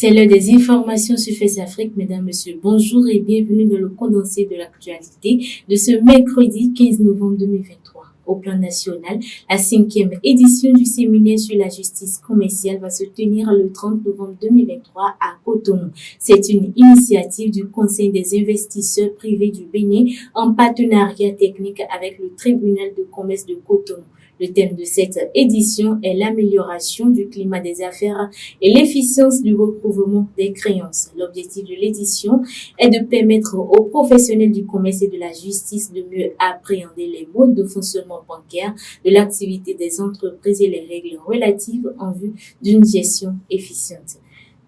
C'est l'heure des informations sur Face Afrique. Mesdames, Messieurs, bonjour et bienvenue dans le condensé de l'actualité de ce mercredi 15 novembre 2023. Au plan national, la 5e édition du séminaire sur la justice commerciale va se tenir le 30 novembre 2023 à Cotonou. C'est une initiative du Conseil des investisseurs privés du Bénin en partenariat technique avec le tribunal de commerce de Cotonou. Le thème de cette édition est l'amélioration du climat des affaires et l'efficience du recouvrement des créances. L'objectif de l'édition est de permettre aux professionnels du commerce et de la justice de mieux appréhender les modes de fonctionnement bancaire de l'activité des entreprises et les règles relatives en vue d'une gestion efficiente.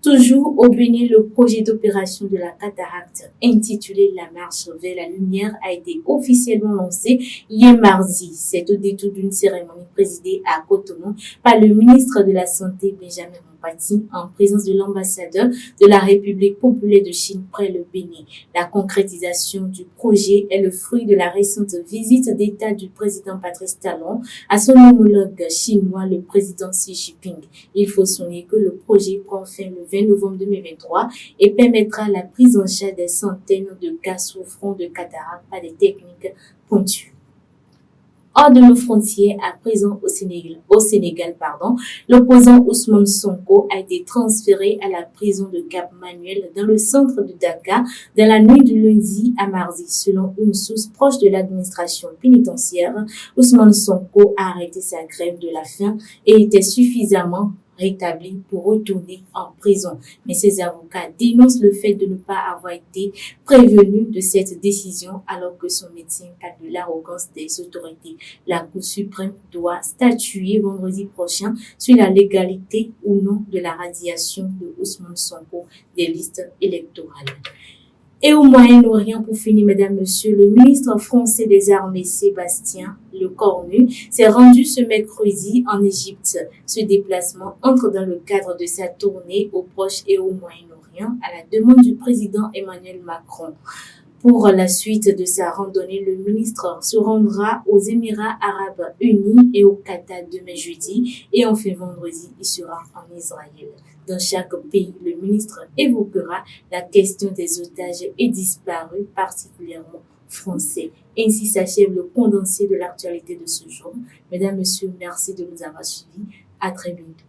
Toujours au Bénin, le projet d'opération de la cataracte intitulé La marche vers la lumière a été officiellement lancé hier mardi. C'est au détour d'une cérémonie présidée à Cotonou par le ministre de la Santé Benjamin Mompati en présence de l'ambassadeur de la République populaire de Chine près le Bénin. La concrétisation du projet est le fruit de la récente visite d'État du président Patrice Talon à son homologue chinois, le président Xi Jinping. Il faut souligner que le projet prend fin le 20 novembre 2023 et permettra la prise en charge des centaines de cas souffrant de cataracte par des techniques pointues. Hors de nos frontières, à présent au Sénégal, l'opposant Ousmane Sonko a été transféré à la prison de Cap Manuel dans le centre de Dakar dans la nuit du lundi à mardi. Selon une source proche de l'administration pénitentiaire, Ousmane Sonko a arrêté sa grève de la faim et était suffisamment rétabli pour retourner en prison. Mais ses avocats dénoncent le fait de ne pas avoir été prévenu de cette décision alors que son médecin parle de l'arrogance des autorités. La Cour suprême doit statuer vendredi prochain sur la légalité ou non de la radiation de Ousmane Sonko des listes électorales. Et au Moyen-Orient, pour finir, mesdames, messieurs, le ministre français des Armées, Sébastien Lecornu, s'est rendu ce mercredi en Égypte. Ce déplacement entre dans le cadre de sa tournée au Proche et au Moyen-Orient à la demande du président Emmanuel Macron. Pour la suite de sa randonnée, le ministre se rendra aux Émirats Arabes Unis et au Qatar demain jeudi et enfin vendredi, il sera en Israël. Dans chaque pays, le ministre évoquera la question des otages et disparus, particulièrement français. Ainsi s'achève le condensé de l'actualité de ce jour. Mesdames, Messieurs, merci de nous avoir suivis. À très bientôt.